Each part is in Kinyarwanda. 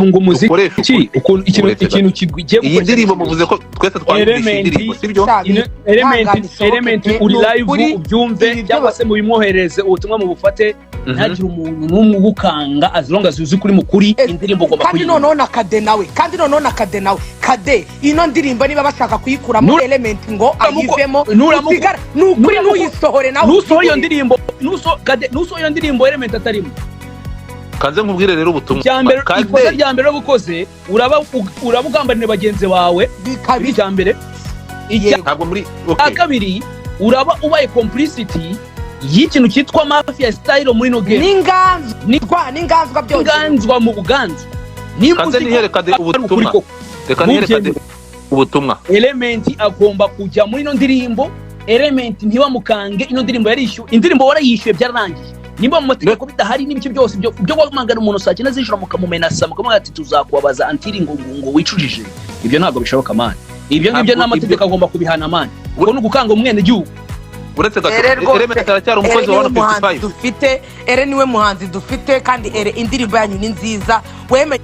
ngo dukoreshe umuziki ikintu kigiye iyi ndirimbo muvuze ko twese twayumvise indirimbo sibyo element uri live ubyumve cyangwa se mubimwohereze ubutumwa mu bufate ntagire umuntu n'umwe ugukanga as long as uzi kuri mukuri indirimbo ugomba kandi noneho na Kade nawe Kade ino ndirimbo niba bashaka kuyikuramo element ngo ayivemo usigara n'ukuri n'uyisohore nawe nusohora iyo ndirimbo nusohora iyo ndirimbo element atarimo kanze nkubwire rero ubutumwa ikosa rya mbere bukoze urabugambanira bagenzi bawe bikabiri rya mbere ntabwo muri kabiri uraba ubaye complicity y'ikintu cyitwa mafia style muri no game n'inganzwa byose inganzwa mu buganzwa kanze niherekade ubutumwa reka niherekade ubutumwa element agomba kujya muri no ndirimbo element ntibamukange ino ndirimbo yarishyuye indirimbo warayishyuye byararangiye nimba mu mategeko bidahari n'ibiki byose byo kwamagana umuntu saa cyenda z'ijoro mukamumenasa mukamubwira ati tuzakubabaza antiri ngo wicujije ibyo ntabwo bishoboka man ibyo ngibyo n'amategeko agomba kubihana man ubwo ni ugukanga umwene gihugu uretse gato element aracyari umukozi wa 155 dufite niwe muhanzi dufite kandi indirimbo yanyu ni nziza wemeye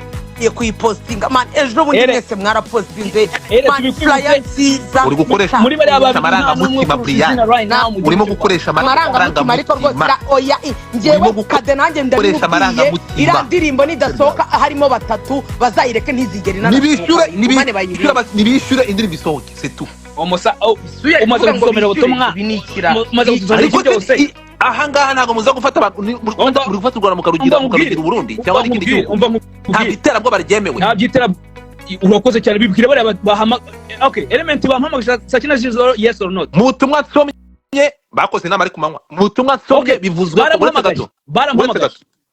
kuyipostinga man ejo bundi mwese mwarapostinze man flyer nziza uri gukoresha muri bari amarangamutima Brian urimo gukoresha amarangamutima ariko rwose oya njyewe Kade nanjye ndabibwiye ira ndirimbo nidasohoka harimo batatu bazayireke ntizigere nibishyure indirimbo isohoke c'est tout umaze gusomera ubutumwa umaze gusomera ibyo byose aha ngaha ntabwo muza gufata muri gufata u Rwanda mukarugira Burundi cyangwa n'ikindi gihugu nta biterabwo baryemewe nta byitera urakoze cyane bibwira bari bahama okay element bampamagisha saa cyenda z'ijoro yes or not mu butumwa nsomye bakoze inama ari kumanywa mu butumwa nsomye bivuzwe ko uretse gato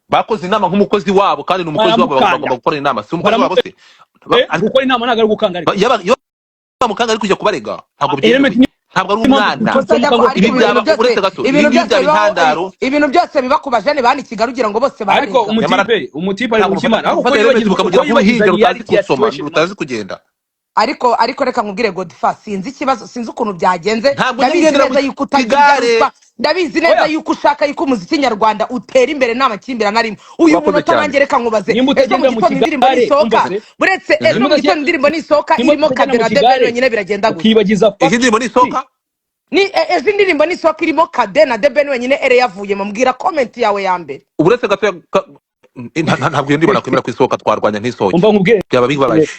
bakoze inama nk'umukozi wabo kandi n'umukozi wabo bagomba gukora inama si umukozi wabo se gukora inama ntabwo ari gukanga ariko mukanga ari kujya kubarega ntabwo ntabwo ari umwana ibintu byose biba ku bajene bani Kigali ugira ngo bose bararega ariko umutipe ari gukimana aho mukamugira nk'uruhinja rutazi gusoma rutazi kugenda ariko reka nkubwire Godfa sinzi ukuntu byagenze ndabizi neza yuko ushaka yuko umuziki nyarwanda utera imbere n'amakimbirane arimo uyu munota nanjye reka nkubaze ejo mu gitondo indirimbo nisohoka buretse ejo mu gitondo indirimbo nisohoka irimo Kade na Debeli wenyine biragenda gutya ukibagiza indirimbo nisohoka ejo indirimbo nisohoka irimo Kade na Debeli wenyine yavuyemo mbwira comment yawe ya mbere uretse gato ntabwo iyo ndirimbo nakwemera kwisohoka twarwanya ntisohoke umva nkubwire byaba bibabaje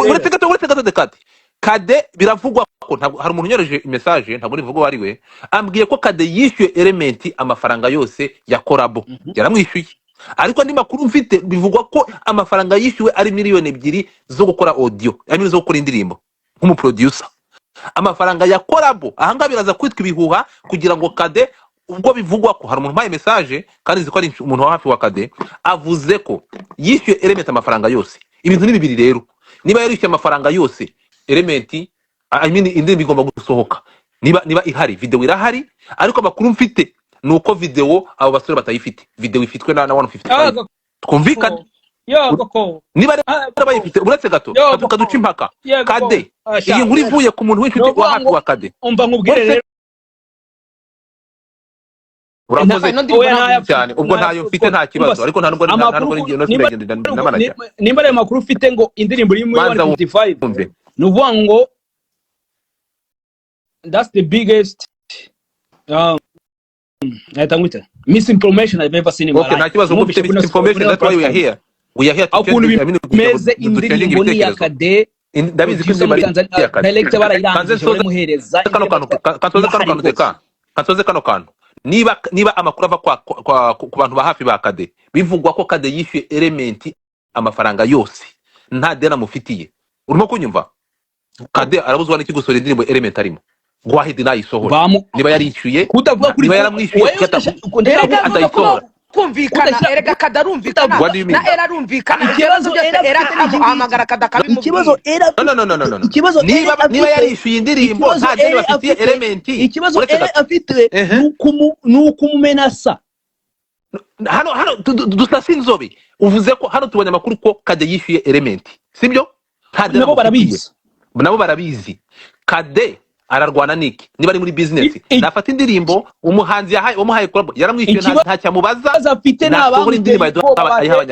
uretse gato Dekate Kade biravugwa ko hari umuntu unyoreje message ntabwo nivuga ari we ambwiye ko Kade yishyuye element amafaranga yose ya Korabo yaramwishyuye ariko andi makuru mfite bivugwa ko amafaranga yishyuwe ari miliyoni 2 zo gukora audio yani zo gukora indirimbo nk'umuproducer amafaranga ya Korabo ahanga biraza kwitwa ibihuha kugira ngo Kade ubwo bivugwa ko hari umuntu mpaye message kandi ziko ari umuntu wa hafi wa Kade avuze ko yishyuye element amafaranga yose ibintu ni bibiri rero niba yarishyuye amafaranga yose element indirimbo igomba gusohoka niba ihari video irahari ariko amakuru mfite nuko video abo basore batayifite video ifitwe na 155 twumvikana niba bayifite uretse gato tukaduca impaka Kade iyi nkuru ivuye ku muntu w'inshuti wa hafi wa Kade umva nkubwire rero urakoze cyane ubwo ntayo mfite nta kibazo ariko ntabwo ngiye no kwigenda n'amanaja nimba ayo makuru ufite ngo indirimbo iri muri 155 nuvuga ngo that's the biggest misinformation I've ever seen in my life. Okay, nta kibazo ngo bifite misinformation, that's why we are here meze indirimbo ni ya Kade ndabizi ko Mari ya Kade direct barayirangije bamuhereza kansoze kano kantu niba amakuru ava ku bantu ba hafi ba Kade bivugwa ko Kade yishyuye element amafaranga yose nta dena mufitiye urimo kunyumva Kade arabuzwa n'iki gusora indirimbo element arimo ngo wahidi nayisohora niba yarishyuye niba yaramwishyuye atayisohora kumvikana erega kadarumvikana na era rumvikana ikibazo byose era ahamagara ikibazo era niba yarishyuye indirimbo nta deni bafitiye element ikibazo era afite nukumumenasa hano dusasa inzobe uvuze ko hano tubonye amakuru ko Kade yishyuye element sibyo nabo barabizi Kade ararwana niki niba ari muri business nafata indirimbo umuhanzi wamuhaye collab yaramwishyuye nta cyamubaza afite n'abandi indirimbo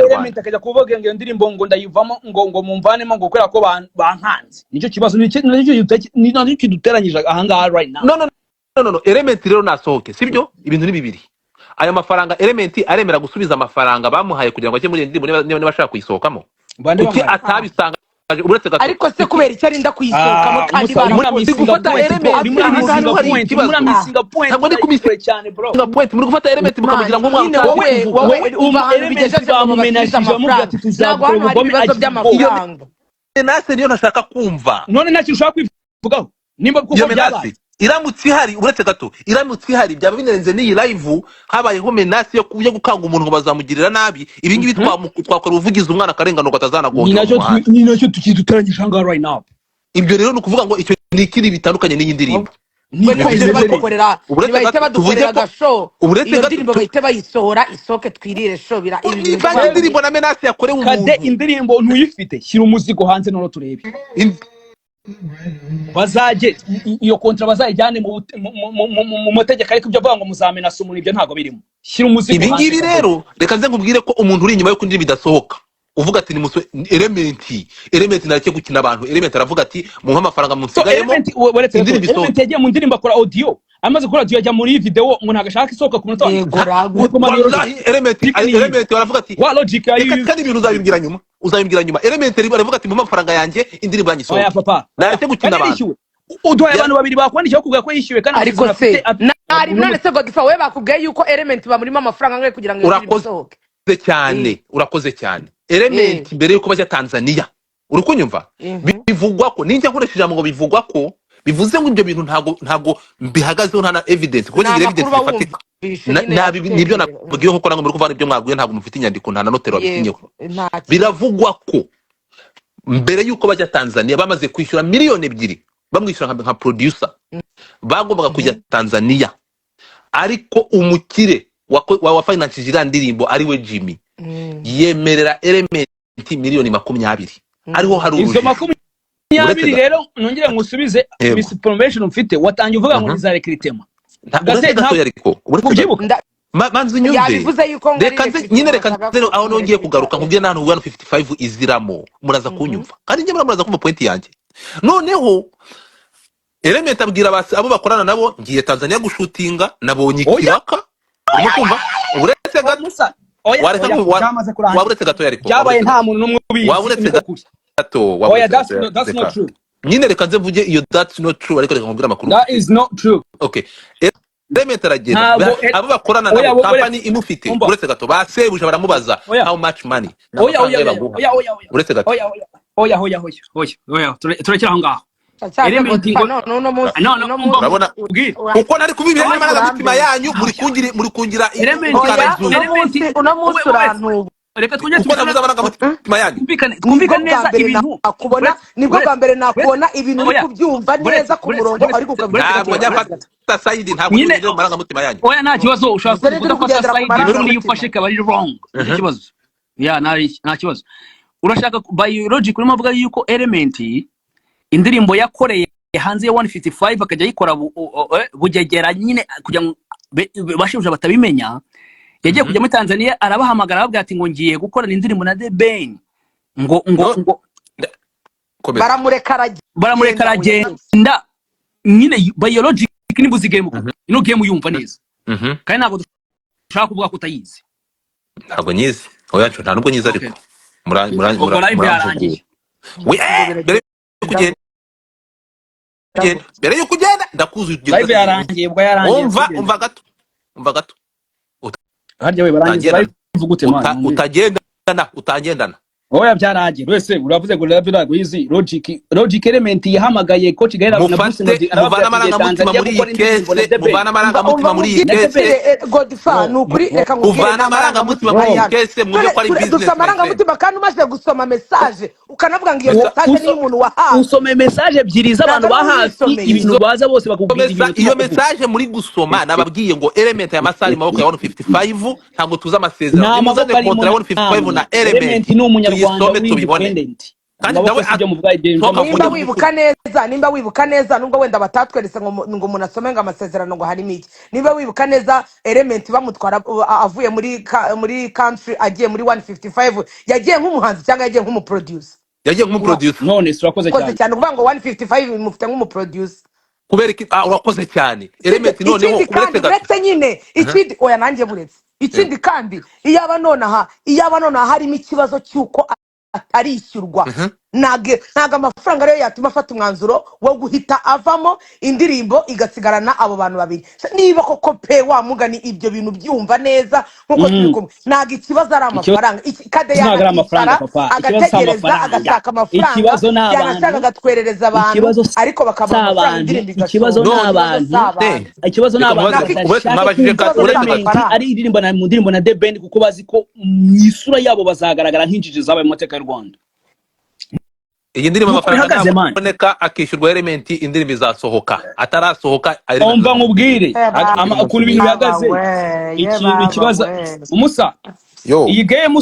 Element akajya kuvuga ngo iyo ndirimbo ngo ndayivamo ngo mumvanemo ngo kubera ko bankanze nicyo kibazo nicyo kiduteranyije aha ngaha right now. No Element rero nasohoke sibyo ibintu ni bibiri aya mafaranga Element aremera gusubiza amafaranga bamuhaye kugira ngo ajye muri indirimbo niba bashaka kuyisohokamo kuki atabisanga uretse gato ariko se kubera icyo arinda kuyisohokamo kandi gufata Element ntabwo ni kumisira cyane bro muri gufata Element mukamugira ngo wowe Element bamumenashije amuvuga ati tuzakorwa ibibazo by'amafaranga nase niyo ntashaka kumva none nacyo ushaka kwivugaho nimba kuko byabaye iramutse ihari uretse gato iramutse ihari byaba binerenze n'iyi live habayeho menasi yo gukanga umuntu ngo bazamugirira nabi ibi ngibi twakora uvugiza umwana akarengano gatazanagonga ni nacyo tukiduteranyije aha right now. Ibyo rero ni ukuvuga ngo icyo ni ikiri bitandukanye n'iyi ndirimbo bahise badukorera agasho iyo ndirimbo bahite bayisohora isoke twirire sho bira ibi indirimbo na menasi yakorewe umuntu Kade indirimbo ntuyifite shyira umuzigo hanze none turebe bazaje iyo kontra bazayijyane mu mategeko ariko ibyo avuga ngo muzamenasa umuntu ibyo ntago birimo shyira umuzigo ibi ngibi rero reka nze nkubwire ko umuntu uri inyuma yo kundirimbo idasohoka uvuga ati ni Element nareke gukina abantu Element aravuga ati mu amafaranga munsigayemo Element yagiye mu ndirimbo akora audio amaze gukora audio yajya muri video ngo ntagashaka isohoka ku munota wallahi Element baravuga ati wa logic kandi ibintu uzabimbwira nyuma Element baravuga ati mu amafaranga yanjye indirimbo yanyisohoka oya papa nareke gukina abantu uduhaye abantu babiri bakwandikiye kuvuga ko yishyuwe kandi ariko se none se Godfather we bakubwiye yuko Element bamurimo amafaranga ngwe kugira ngo isohoke urakoze cyane Element mbere yuko bajya Tanzania uri kunyumva bivugwa ko ninjya nkoresheje ngo bivugwa ko bivuze ngo ibyo bintu ntago bihagazeho nta evidence kuko ngira evidence ifatika nibyo nabwiye ko nango muri kuvana ibyo mwabwiye ntago mufite inyandiko nta notero wabisinyeho biravugwa ko mbere yuko bajya Tanzania bamaze kwishyura miliyoni 2 bamwishyura nka producer bagombaga kujya Tanzania ariko umukire wa finance gira ndirimbo ari we Jimmy yemerera Element miliyoni 20 ariho hari izo 20 rero nongere ngusubize misinformation mfite watangiye uvuga ngo nizare kritema gato yariko manzi nyumve reka nyine reka zero aho nongeye kugaruka nkubye nantu 155 iziramo muraza kunyumva kandi nje muraza kumva point yanjye noneho Element abwira abo bakorana nabo ngiye Tanzania gushutinga nabonye ikiraka umukumva uretse gato waburetse gato yariko byabaye nta muntu numwe ubizi waburetse gato that's not true nyine reka nze mvuge iyo that's not true ariko reka nkubwira amakuru that is not true okay Element aragenda abo bakorana nabo company imufite uretse gato basebuje baramubaza how much money uretse gato oya turekera aho ngaho Element urabona uko nari kubibihe n'amara mutima yanyu muri kungira uno munsi urantu reka twongere tubaza abana mutima yanyu twumvikane neza ibintu akubona nibwo bwa mbere nakubona ibintu uri kubyumva neza ku murongo ariko ntabwo nyafata side ntabwo nibyo maranga mutima yanyu oya nta kibazo ushaka kuvuga ko side rero niyo ufashe kabari wrong nta kibazo nta kibazo urashaka biologic urimo avuga yuko Element indirimbo yakoreye hanze ya 155 akajya yikora bugegera nyine kugira ngo bashibuje batabimenya yagiye kujya muri Tanzania arabahamagara ababwira ati ngo ngiye gukorana indirimbo na The Ben ngo baramureka aragenda nyine biologic nibuzi game ino game yumva neza kandi ntabwo dushaka kuvuga ko utayizi ntabwo nyizi oya nta nubwo nyizi ariko murangiye mbere yuko ugenda ndakuzuye live yarangiye ubwo yarangiye umva gato harya we barangiye live uvugute man utagendana oya byarangiye wese uravuze ngo live ntabwo yizi logic Element yahamagaye coach Gaira na Bruce Melody muvana amarangamutima muri iyi kese muvana amarangamutima muri iyi kese Godfather nukuri reka ngubwire muvana amarangamutima muri iyi kese mwumve ko ari business dusoma amarangamutima kandi umaze gusoma message ukanavuga ngo iyo message ni umuntu wa hafi usome message ebyiri z'abantu ba hafi ibintu baza bose bakubwira ibintu iyo message muri gusoma nababwiye ngo Element ya masari maboko ya 155 ntabwo tuza amasezerano nimuzane kontra 155 na Element ni umunyarwanda independent kandi nawe nimba wibuka neza nubwo wenda batatweretse ngo umuntu asome ngo amasezerano ngo harimo iki, nimba wibuka neza Element bamutwara avuye muri country agiye muri 155 yagiye nk'umuhanzi cyangwa yagiye nk'umuproducer? yagiye nk'umuproducer. None surakoze cyane kuvuga ngo 155 bimufite nk'umuproducer kubera iki urakoze cyane Element noneho uretse nyine ikindi oya nanjye buretse ikindi kandi iyaba nonaha harimo ikibazo cy'uko atarishyurwa ntago amafaranga rero yatuma afata umwanzuro wo guhita avamo indirimbo igasigarana abo bantu babiri. Niba koko pe wa mugani ibyo bintu byumva neza nkuko tubikumwe, ntago ikibazo ari amafaranga. Kade y'amafaranga agategereza agashaka amafaranga yanashaka agatwerereza abantu ariko bakabona amafaranga indirimbo ikibazo n'abantu ari indirimbo na mundirimbo na The Ben kuko bazi ko mw'isura yabo bazagaragara nk'injiji zabaye mu mateka y'u Rwanda. Iyi ndirimbo amafaranga ntaboneka akishyurwa Element indirimbo izasohoka atarasohoka umva nkubwire ukuntu ibintu bihagaze. Ikibazo umusa iyi game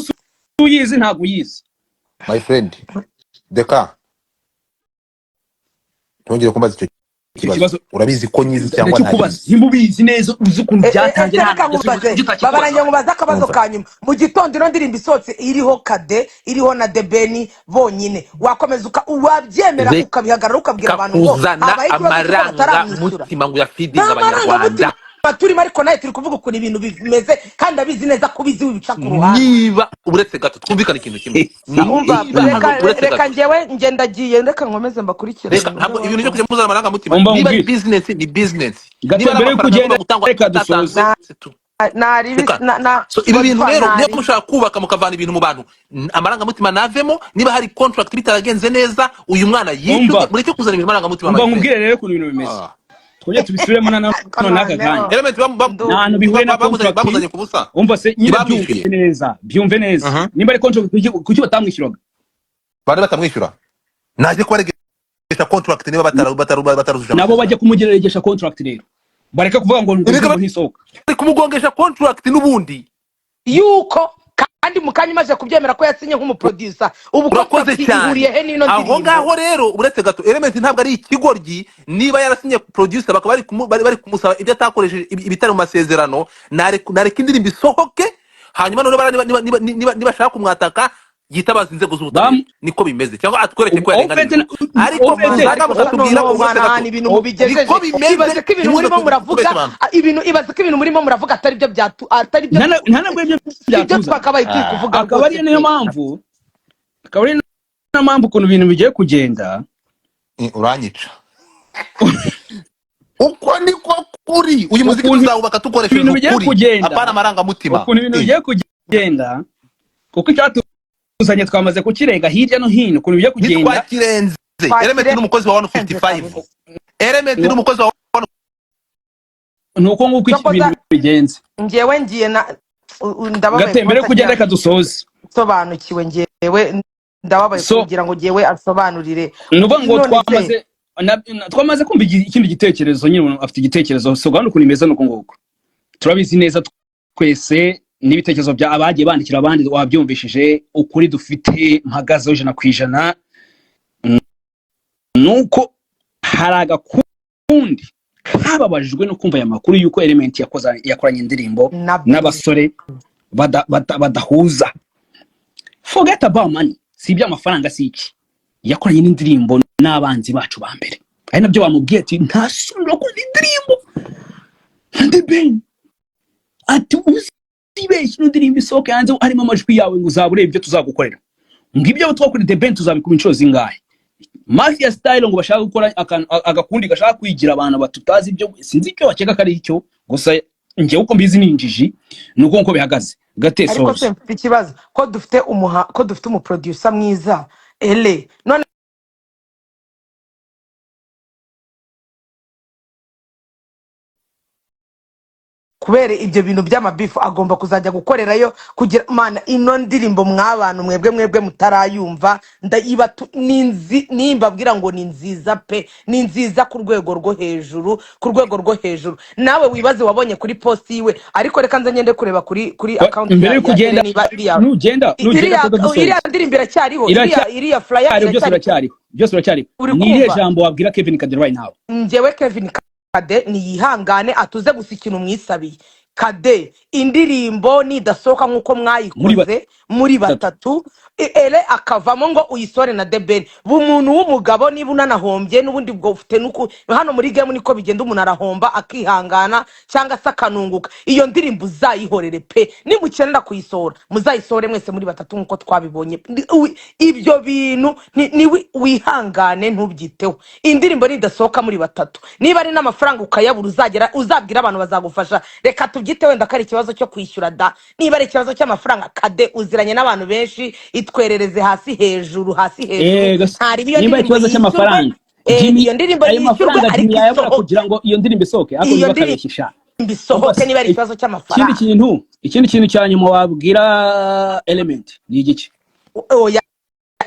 uyizi ntabwo uyizi my friend Deka ntongere kumbaza icyo kibazo urabizi ko nyizi cyangwa ntabizi ntimubizi neza uzi ukuntu byatangiye babaranye mubaza akabazo kanyuma mu gitondo ino ndirimbo isotse iriho Kade iriho na The Ben bonyine wakomeza wabyemera ukabihagarara ukabwira abantu ngo abaye amaranga mutima ngo yafidinga abanyarwanda turimo ariko naye turi kuvuga ukuntu ibintu bimeze kandi abizi neza ko bizi wibica ku ruhande. Niba uretse gato twumvikana ikintu kimwe reka njyewe ngendagiye reka nkomeze mbakurikire ibintu byo kujya muzana amaranga mutima niba business ni business niba mbere kugenda reka dusoze so ibi bintu rero niyo mushaka kubaka mukavana ibintu mu bantu amaranga mutima navemo niba hari contract bitaragenze neza uyu mwana yishyuye muri cyo kuzana ibintu amaranga mutima mbangubwire rero ukuntu ibintu bimeze tujye tubisubiremo none aka kanya Element nta bihuye na bamuzanye kubusa umva se nyine byumve neza nimba ari contract kuki batamwishyuraga bari batamwishyura naje kubaregesha contract niba bataruzuje nabo bajya kumugeregesha contract rero bareka kuvuga ngo ntisohoka ari kumugongesha contract n'ubundi yuko kandi mukanya maze kubyemera ko yasinye nk'umuproducer ubu ko ihuriye he nino ndirimbo aho ngaho rero uretse gato Element ntabwo ari ikigoryi niba yarasinye producer bakaba bari kumusaba ibyo atakoresheje ibitari mu masezerano nareka indirimbo isohoke hanyuma none niba shaka kumwataka yitabaza inzego z'ubutabera niko bimeze cyangwa atwereke ko yarengana ariko muzaga musatubwira ubwana ibintu mubigejeje niko bimeze ko ibintu murimo muravuga ibintu murimo muravuga atari byo ntanabwo ibyo twakabaye turi kuvuga akaba ari niyo mpamvu ukuntu ibintu bigiye kugenda uranyica uko niko kuri uyu muziki uzawubaka tukoresheje ukuri apana amaranga mutima ukuntu ibintu bigiye kugenda kuko uzanye twamaze kukirenga hirya no hino ukuntu bigiye kugenda twakirenze Element n'umukozi wa 155 Element n'umukozi wa nuko nguko iki bintu bigenze ngewe ngiye ndababaye gatembere kugenda reka dusoze sobanukiwe ngewe ndababaye kugira ngo ngewe asobanurire nuvuga ngo twamaze kumva ikindi gitekerezo nyine afite igitekerezo so gahunda ukuntu imeze nuko nguko turabizi neza twese n'ibitekerezo bya abagiye bandikira abandi wabyumvishije ukuri dufite mpagaze 100% nuko hari agakundi kababajijwe no kumva aya makuru yuko Element yakoranye indirimbo n'abasore badahuza. Forget about money, si iby'amafaranga si iki, yakoranye n'indirimbo n'abanzi bacu ba mbere ari nabyo bamubwiye ati ntasubira gukora indirimbo The Ben ati uzibeshye n'indirimbo isohoke hanze harimo amajwi yawe ngo uzabure ibyo tuzagukorera ngibyo abo twakora The Ben tuzabikuma inshuro zingahe. Mafia style ngo bashaka gukora agakundi gashaka kwigira abantu batutazi ibyo sinzi icyo bakeka kari icyo gusa ngiye uko mbizi ninjiji nuko nko bihagaze gate source. Ariko se ikibazo ko dufite umuproducer mwiza none kubera ibyo bintu by'amabifu agomba kuzajya gukorerayo kugira mana ino ndirimbo mw'abantu mwebwe mutarayumva ndayiba nimbabwira ngo ni nziza pe, ni nziza ku rwego rwo hejuru nawe wibaze wabonye kuri post yiwe, ariko reka nze ngende kureba kuri account mbere yo kugenda nugenda iriya ndirimbo iracyariho, iriya flyer byose biracyariho. Ni irihe jambo wabwira Kevin Kade right now? Njyewe Kevin Kade niyihangane atuze gusa ikintu mwisabiye. Kade indirimbo nidasohoka nkuko mwayikoze muri batatu ele akavamo ngo uyisore na The Ben, bumuntu w'umugabo niba unanahombye n'ubundi bwo ufite nuko hano muri game niko bigenda, umuntu arahomba akihangana cyangwa se akanunguka. Iyo ndirimbo uzayihorere pe, nimukenera kuyisohora muzayisore mwese muri batatu nkuko twabibonye. Ibyo bintu ni wihangane ntubyiteho. Indirimbo nidasohoka muri batatu, niba ari n'amafaranga ukayabura uzabwira abantu bazagufasha. Reka tubyite wenda kari ikibazo cyo kwishyura da, niba ari ikibazo cy'amafaranga Kade uziranye n'abantu benshi, itwerereze hasi hejuru ntari biyo niba ikibazo cy'amafaranga iyo ndirimbo yishyurwa ariko yabura kugira ngo iyo ndirimbo isohoke ako bakabishisha bisohoke niba ari ikibazo cy'amafaranga. Ikindi kintu cya nyuma wabwira Element ni igiki? Oya,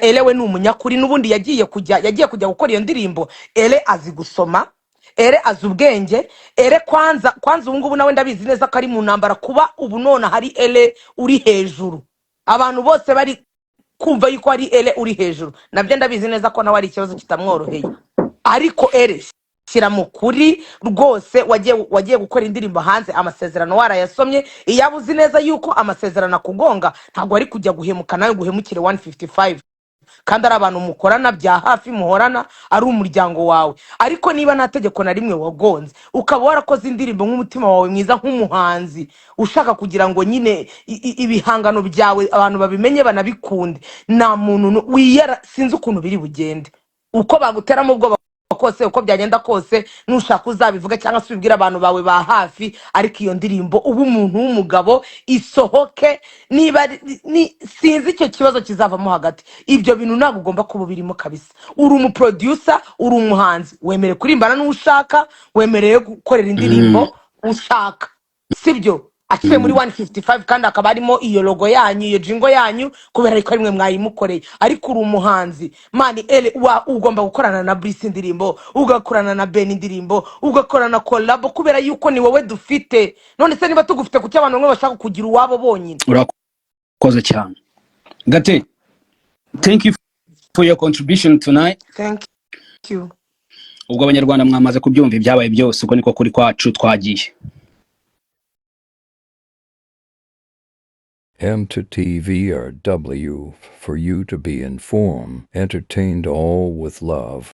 elewe ni umunyakuri n'ubundi yagiye kujya gukora iyo ndirimbo. Ele azi gusoma, ere azi ubwenge, ere kwanza ubu ngubu nawe ndabizi neza ko ari mu ntambara kuba ubu none hari ele uri hejuru, abantu bose bari kumva yuko ari ele uri hejuru, nabyo ndabizi neza ko nawe ari ikibazo kitamworoheye. Ariko ere shyira mu kuri rwose, wagiye gukora indirimbo hanze, amasezerano warayasomye, iyabuzi neza yuko amasezerano akugonga ntabwo ari kujya guhemuka nawe guhemukire 155 kandi ari abantu mukorana bya hafi muhorana, ari umuryango wawe. Ariko niba nta tegeko na rimwe wagonze, ukaba warakoze indirimbo nk'umutima wawe mwiza nk'umuhanzi ushaka kugira ngo nyine ibihangano byawe abantu babimenye banabikunde, nta muntu wiyara sinzi ukuntu biri bugende, uko baguteramo ubwo kose uko byagenda kose nushaka uzabivuga cyangwa se ubibwira abantu bawe ba hafi. Ariko iyo ndirimbo ubu umuntu w'umugabo isohoke, niba sinzi icyo kibazo kizavamo hagati. Ibyo bintu ntabwo ugomba kuba birimo kabisa. Uri umuproducer, uri umuhanzi, wemere kurimbana n'ushaka, wemereye gukorera indirimbo ushaka, sibyo? Aciye muri 155 kandi akaba arimo iyo logo yanyu, iyo jingo yanyu, kubera ariko rimwe mwayimukoreye. Ariko uri umuhanzi mani ele ugomba gukorana na Brice indirimbo, ugakorana na Ben indirimbo, ugakorana na collab, kubera yuko ni wowe dufite. None se niba tugufite kuki abantu bamwe bashaka kugira uwabo bonyine? Urakoze cyane Gate. Thank you for your contribution tonight. Thank you. Ubwo abanyarwanda mwamaze kubyumva ibyabaye byose, uko niko kuri kwacu twagiye. M to TV or W for you to be informed, entertained, all with love.